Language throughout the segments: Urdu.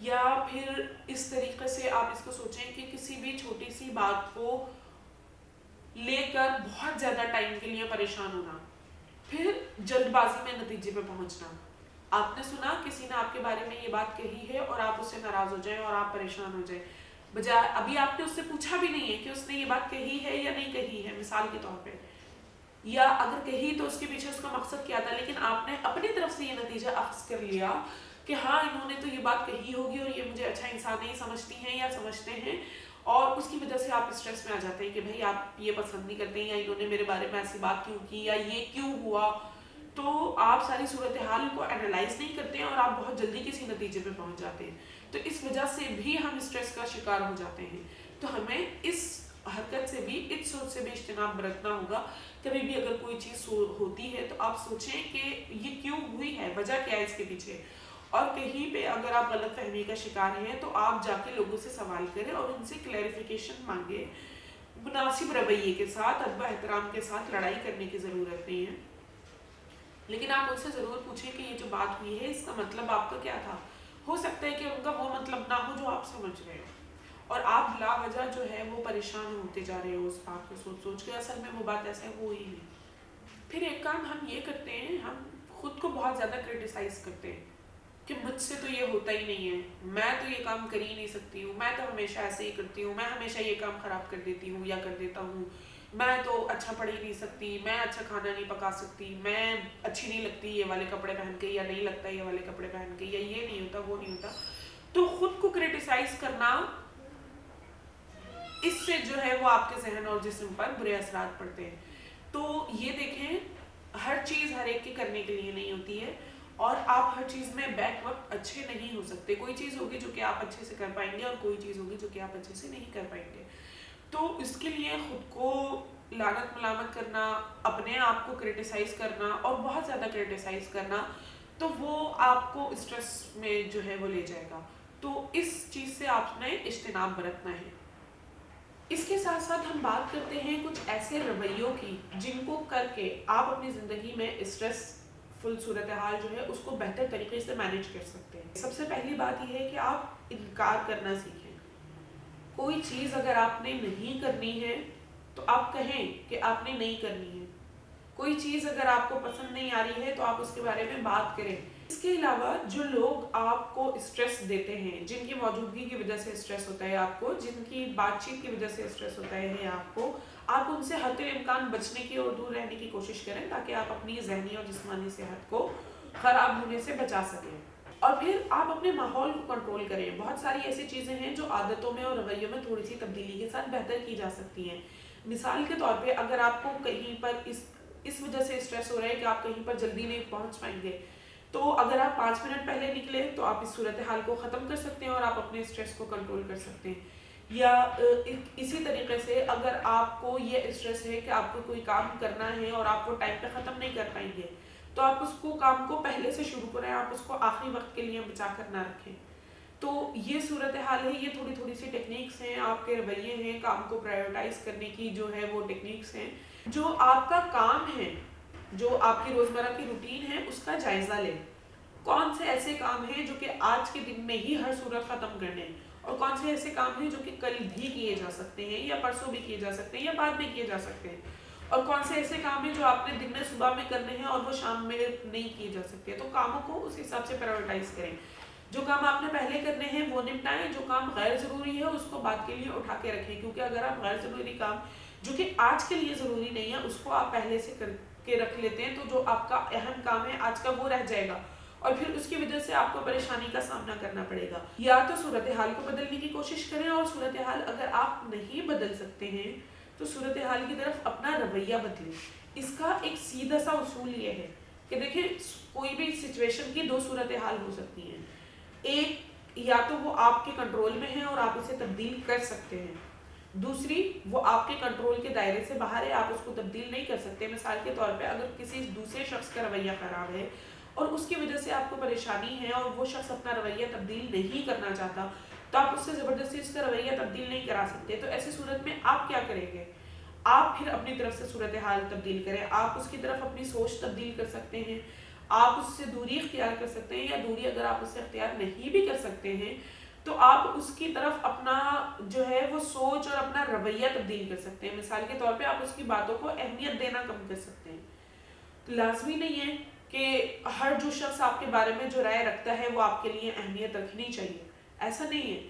یا پھر اس طریقے سے آپ اس کو سوچیں کہ کسی بھی چھوٹی سی بات کو لے کر بہت زیادہ ٹائم کے لیے پریشان ہونا، پھر جلد بازی میں نتیجے پہ پہنچنا. آپ نے سنا کسی نے آپ کے بارے میں یہ بات کہی ہے اور آپ اس سے ناراض ہو جائیں اور آپ پریشان ہو جائیں، بجائے ابھی آپ نے اس سے پوچھا بھی نہیں ہے کہ اس نے یہ بات کہی ہے یا نہیں کہی ہے مثال کے طور پہ، یا اگر کہی تو اس کے پیچھے اس کا مقصد کیا تھا، لیکن آپ نے اپنی طرف سے یہ نتیجہ اخذ کر لیا کہ ہاں انہوں نے تو یہ بات کہی ہوگی اور یہ مجھے اچھا انسان نہیں سمجھتی ہیں یا سمجھتے ہیں، اور اس کی وجہ سے آپ اسٹریس میں آ جاتے ہیں کہ بھائی آپ یہ پسند نہیں کرتے ہیں یا انہوں نے میرے بارے میں ایسی بات کیوں کی یا یہ کیوں ہوا. تو آپ ساری صورتحال کو انالائز نہیں کرتے ہیں اور آپ بہت جلدی کسی نتیجے پہ پہنچ جاتے ہیں. تو اس وجہ سے بھی ہم اسٹریس کا شکار ہو جاتے ہیں. تو ہمیں اس حرکت سے بھی، اس سوچ سے بھی اجتناب برتنا ہوگا. کبھی بھی اگر کوئی چیز ہوتی ہے تو آپ سوچیں کہ یہ کیوں ہوئی ہے، وجہ کیا ہے اس کے پیچھے. اور کہیں پہ اگر آپ غلط فہمی کا شکار ہیں تو آپ جا کے لوگوں سے سوال کریں اور ان سے کلیریفیکیشن مانگیں. مناسب رویے کے ساتھ، ادب و احترام کے ساتھ، لڑائی کرنے کی ضرورت نہیں ہے، لیکن آپ ان سے ضرور پوچھیں کہ یہ جو بات ہوئی ہے اس کا مطلب آپ کا کیا تھا. ہو سکتا ہے کہ ان کا وہ مطلب نہ ہو جو آپ سمجھ رہے ہو اور آپ بلا وجہ جو ہے وہ پریشان ہوتے جا رہے ہو اس بات کو سوچ سوچ کے، اصل میں وہ بات ایسے ہوئی نہیں. پھر ایک کام ہم یہ کرتے ہیں، ہم خود کو بہت زیادہ کرٹیسائز کرتے ہیں کہ مجھ سے تو یہ ہوتا ہی نہیں ہے، میں تو یہ کام کر ہی نہیں سکتی ہوں، میں تو ہمیشہ ایسے ہی کرتی ہوں، میں ہمیشہ یہ کام خراب کر دیتی ہوں یا کر دیتا ہوں، میں تو اچھا پڑھ ہی نہیں سکتی، میں اچھا کھانا نہیں پکا سکتی، میں اچھی نہیں لگتی یہ والے کپڑے پہن کے، یا نہیں لگتا یہ والے کپڑے پہن کے، یا یہ نہیں ہوتا وہ نہیں ہوتا. تو خود کو کرٹیسائز کرنا، اس سے جو ہے وہ آپ کے ذہن اور جسم پر برے اثرات پڑتے ہیں. تو یہ دیکھیں ہر چیز ہر ایک کے کرنے کے لیے نہیں ہوتی ہے اور آپ ہر چیز میں بیک وقت اچھے نہیں ہو سکتے. کوئی چیز ہوگی جو کہ آپ اچھے سے کر پائیں گے اور کوئی چیز ہوگی جو کہ آپ اچھے سے نہیں کر پائیں گے. تو اس کے لیے خود کو لعنت ملامت کرنا، اپنے آپ کو کرٹیسائز کرنا اور بہت زیادہ کرٹیسائز کرنا، تو وہ آپ کو اسٹریس میں جو ہے وہ لے جائے گا. تو اس چیز سے آپ نے اجتناب برتنا ہے. اس کے ساتھ ساتھ ہم بات کرتے ہیں کچھ ایسے رویوں کی جن کو کر کے آپ اپنی زندگی میں اسٹریس فل صورتحال جو ہے اس کو بہتر طریقے سے مینیج کر سکتے ہیں. سب سے پہلی بات یہ ہے کہ آپ انکار کرنا سیکھیں. کوئی چیز اگر آپ نے نہیں کرنی ہے تو آپ کہیں کہ آپ نے نہیں کرنی ہے. کوئی چیز اگر آپ کو پسند نہیں آ رہی ہے تو آپ اس کے بارے میں بات کریں. اس کے علاوہ جو لوگ آپ کو اسٹریس دیتے ہیں، جن کی موجودگی کی وجہ سے اسٹریس ہوتا ہے آپ کو، جن کی بات چیت کی وجہ سے اسٹریس ہوتا ہے آپ ان سے حد امکان بچنے کی اور دور رہنے کی کوشش کریں تاکہ آپ اپنی ذہنی اور جسمانی صحت کو خراب ہونے سے بچا سکیں. اور پھر آپ اپنے ماحول کو کنٹرول کریں. بہت ساری ایسی چیزیں ہیں جو عادتوں میں اور رویوں میں تھوڑی سی تبدیلی کے ساتھ بہتر کی جا سکتی ہیں. مثال کے طور پہ اگر آپ کو کہیں پر اس وجہ سے اسٹریس ہو رہا ہے کہ آپ کہیں پر جلدی نہیں پہنچ پائیں گے، تو اگر آپ 5 منٹ پہلے نکلے تو آپ اس صورتحال کو ختم کر سکتے ہیں اور آپ اپنے اسٹریس کو کنٹرول کر سکتے ہیں. یا اسی طریقے سے اگر آپ کو یہ اسٹریس ہے کہ آپ کو کوئی کام کرنا ہے اور آپ وہ ٹائم پہ ختم نہیں کر پائیں گے، تو آپ اس کو کام کو پہلے سے شروع کریں، آپ اس کو آخری وقت کے لیے بچا کر نہ رکھیں. تو یہ صورتحال ہے، یہ تھوڑی تھوڑی سی ٹیکنیکس ہیں، آپ کے رویے ہیں، کام کو پرائیورٹائز کرنے کی جو ہے وہ ٹیکنیکس ہیں. جو آپ کا کام ہے، جو آپ کی روزمرہ کی روٹین ہے، اس کا جائزہ لیں. کون سے ایسے کام ہیں جو کہ آج کے دن میں ہی ہر صورت ختم کرنے ہیں، اور کون سے ایسے کام ہیں جو کہ کل بھی کیے جا سکتے ہیں یا پرسوں بھی کیے جا سکتے ہیں یا بعد میں کیے جا سکتے ہیں، اور کون سے ایسے کام ہیں جو آپ نے دن میں صبح میں کرنے ہیں اور وہ شام میں نہیں کیے جا سکتے. تو کاموں کو اس حساب سے پرائیورٹائز کریں. جو کام آپ نے پہلے کرنے ہیں وہ نپٹائیں، جو کام غیر ضروری ہے اس کو بعد کے لیے اٹھا کے رکھیں. کیونکہ اگر آپ غیر ضروری کام جو کہ آج کے لیے ضروری نہیں ہے اس کو آپ پہلے سے کر کے رکھ لیتے ہیں، تو جو آپ کا اہم کام ہے آج کا وہ رہ جائے گا اور پھر اس کی وجہ سے آپ کو پریشانی کا سامنا کرنا پڑے گا. یا تو صورتحال کو بدلنے کی کوشش کریں، اور صورتحال اگر آپ نہیں بدل سکتے ہیں تو صورتحال کی طرف اپنا رویہ بدلیں. اس کا ایک سیدھا سا اصول یہ ہے کہ دیکھیں کوئی بھی سچویشن کی 2 صورتحال ہو سکتی ہیں. ایک یا تو وہ آپ کے کنٹرول میں ہے اور آپ اسے تبدیل کر سکتے ہیں، دوسری وہ آپ کے کنٹرول کے دائرے سے باہر ہے، آپ اس کو تبدیل نہیں کر سکتے. مثال کے طور پہ اگر کسی دوسرے شخص کا رویہ خراب ہے اور اس کی وجہ سے آپ کو پریشانی ہے اور وہ شخص اپنا رویہ تبدیل نہیں کرنا چاہتا، تو آپ اس سے زبردستی اس کا رویہ تبدیل نہیں کرا سکتے. تو ایسی صورت میں آپ کیا کریں گے؟ آپ پھر اپنی طرف سے صورتحال تبدیل کریں. آپ اس کی طرف اپنی سوچ تبدیل کر سکتے ہیں، آپ اس سے دوری اختیار کر سکتے ہیں، یا دوری اگر آپ اس سے اختیار نہیں بھی کر سکتے ہیں تو آپ اس کی طرف اپنا جو ہے وہ سوچ اور اپنا رویہ تبدیل کر سکتے ہیں. مثال کے طور پہ آپ اس کی باتوں کو اہمیت دینا کم کر سکتے ہیں. لازمی نہیں ہے کہ ہر جو شخص آپ کے بارے میں جو رائے رکھتا ہے وہ آپ کے لیے اہمیت رکھنی چاہیے. ایسا نہیں ہے.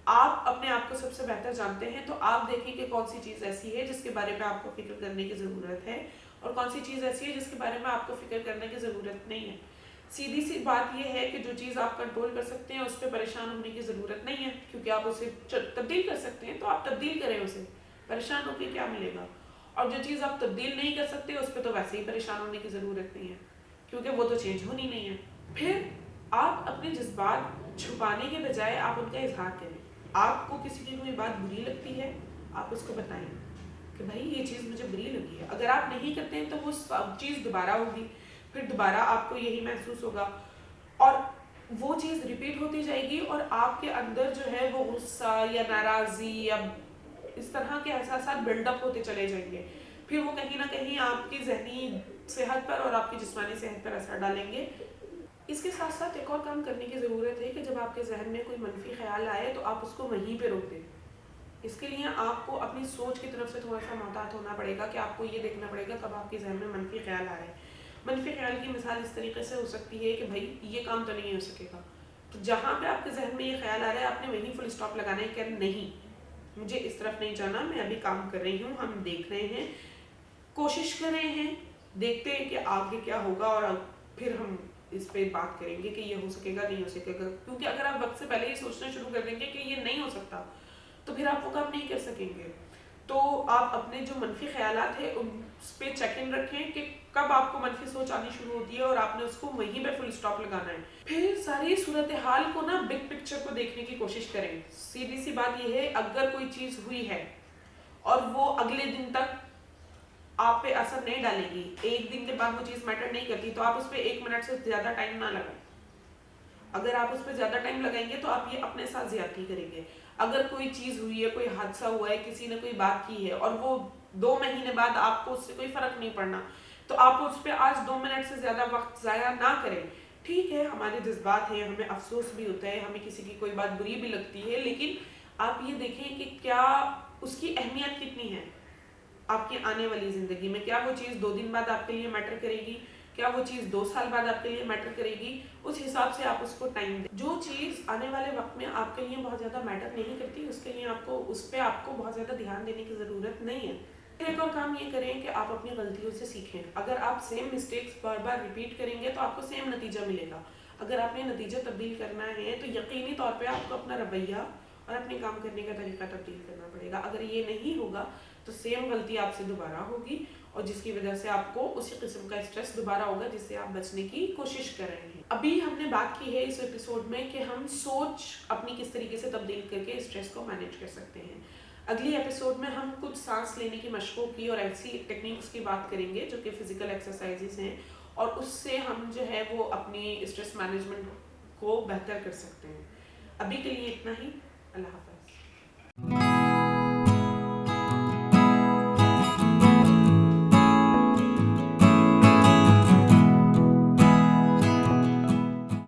آپ اپنے آپ کو سب سے بہتر جانتے ہیں، تو آپ دیکھیں کہ کون سی چیز ایسی ہے جس کے بارے میں آپ کو فکر کرنے کی ضرورت ہے، اور کون سی چیز ایسی ہے جس کے بارے میں آپ کو فکر کرنے کی ضرورت نہیں ہے. سیدھی سی بات یہ ہے کہ جو چیز آپ کنٹرول کر سکتے ہیں اس پہ پریشان ہونے کی ضرورت نہیں ہے، کیونکہ آپ اسے تبدیل کر سکتے ہیں تو آپ تبدیل کریں اسے. پریشان ہو کے کیا ملے گا؟ اور جو چیز آپ تبدیل نہیں کر سکتے اس پہ تو ویسے ہی پریشان ہونے کی ضرورت نہیں ہے، کیونکہ وہ تو چینج ہونی نہیں ہے. پھر آپ اپنے جذبات چھپانے کے بجائے آپ ان کا اظہار کریں. آپ کو کسی کی کوئی بات بری لگتی ہے، آپ اس کو بتائیں کہ بھائی یہ چیز مجھے بری لگی ہے. اگر آپ نہیں کرتے ہیں تو وہ چیز دوبارہ ہوگی، پھر دوبارہ آپ کو یہی محسوس ہوگا، اور وہ چیز ریپیٹ ہوتی جائے گی، اور آپ کے اندر جو ہے وہ غصہ یا ناراضی یا اس طرح کے احساسات بلڈ اپ ہوتے چلے جائیں گے. پھر وہ کہیں نہ کہیں آپ کی ذہنی صحت پر اور آپ کی جسمانی صحت پر اثر ڈالیں گے. اس کے ساتھ ساتھ ایک اور کام کرنے کی ضرورت ہے کہ جب آپ کے ذہن میں کوئی منفی خیال آئے تو آپ اس کو وہیں پہ روک دیں. اس کے لیے آپ کو اپنی سوچ کی طرف سے تھوڑا سا محتاط ہونا پڑے گا کہ آپ کو یہ دیکھنا پڑے گا کب آپ کے ذہن میں منفی خیال آ رہے ہیں. منفی خیال کی مثال اس طریقے سے ہو سکتی ہے کہ بھائی یہ کام تو نہیں ہو سکے گا. تو جہاں پہ آپ کے ذہن میں یہ خیال آ رہا ہے آپ نے وہیں فل اسٹاپ لگانا ہے کہ نہیں، مجھے اس طرف نہیں جانا، میں ابھی کام کر رہی ہوں، ہم دیکھ رہے ہیں، کوشش کر رہے ہیں، دیکھتے ہیں کہ آگے کیا ہوگا، اور پھر ہم اس پہ بات کریں گے کہ یہ ہو سکے گا نہیں ہو سکے گا. کیونکہ اگر آپ وقت سے پہلے ہی سوچنا شروع کر دیں گے کہ یہ نہیں ہو سکتا تو پھر آپ وہ کام نہیں کر سکیں گے. تو آپ اپنے جو منفی خیالات ہیں اس پہ چیک ان رکھیں کہ کب آپ کو منفی سوچ آنی شروع ہوتی ہے، اور آپ نے اس کو وہیں پہ فل اسٹاپ لگانا ہے. پھر ساری صورتحال کو نا بگ پکچر کو دیکھنے کی کوشش کریں. سیدھی سی بات یہ ہے، اگر کوئی چیز ہوئی ہے اور وہ اگلے دن تک آپ پہ اثر نہیں ڈالے گی، ایک دن کے بعد وہ چیز میٹر نہیں کرتی، تو آپ اس پہ 1 منٹ سے زیادہ ٹائم نہ لگائیں. اگر آپ اس پہ زیادہ ٹائم لگائیں گے تو آپ یہ اپنے ساتھ زیادتی کریں گے. اگر کوئی چیز ہوئی ہے، کوئی حادثہ ہوا ہے، کسی نے کوئی بات کی ہے اور وہ 2 مہینے بعد آپ کو اس سے کوئی فرق نہیں پڑنا، تو آپ اس پہ آج 2 منٹ سے زیادہ وقت ضائع نہ کریں. ٹھیک ہے، ہمارے جذبات ہیں، ہمیں افسوس بھی ہوتا ہے، ہمیں کسی کی کوئی بات بری بھی لگتی ہے، لیکن آپ یہ دیکھیں کہ کیا اس کی اہمیت کتنی ہے آپ کی آنے والی زندگی میں. کیا وہ چیز 2 دن بعد آپ کے لیے میٹر کرے گی؟ کیا وہ چیز 2 سال بعد آپ کے لیے میٹر کرے گی؟ اس حساب سے آپ اس کو ٹائم دیں. جو چیز آنے والے وقت میں آپ کے لیے بہت زیادہ میٹر نہیں کرتی، اس کے لیے اس پہ آپ کو بہت زیادہ دھیان دینے کی ضرورت نہیں ہے. ایک اور کام یہ کریں کہ آپ اپنی غلطیوں سے سیکھیں. اگر آپ سیم مسٹیکس بار بار ریپیٹ کریں گے تو آپ کو سیم نتیجہ ملے گا. اگر آپ نے نتیجہ تبدیل کرنا ہے تو یقینی طور پہ آپ کو اپنا رویہ اور اپنے کام کرنے کا طریقہ تبدیل کرنا پڑے گا. اگر یہ نہیں ہوگا تو سیم غلطی آپ سے دوبارہ ہوگی، اور جس کی وجہ سے آپ کو اسی قسم کا اسٹریس دوبارہ ہوگا جس سے آپ بچنے کی کوشش کر رہے ہیں. ابھی ہم نے بات کی ہے اس ایپیسوڈ میں کہ ہم سوچ اپنی کس طریقے سے تبدیل کر کے اسٹریس کو مینیج کر سکتے ہیں. اگلی ایپیسوڈ میں ہم کچھ سانس لینے کی مشقوں کی اور ایسی ٹیکنیکس کی بات کریں گے جو کہ فزیکل ایکسرسائزز ہیں، اور اس سے ہم جو ہے وہ اپنی اسٹریس مینجمنٹ کو بہتر کر سکتے ہیں. ابھی کے لیے اتنا ہی. اللہ حافظ.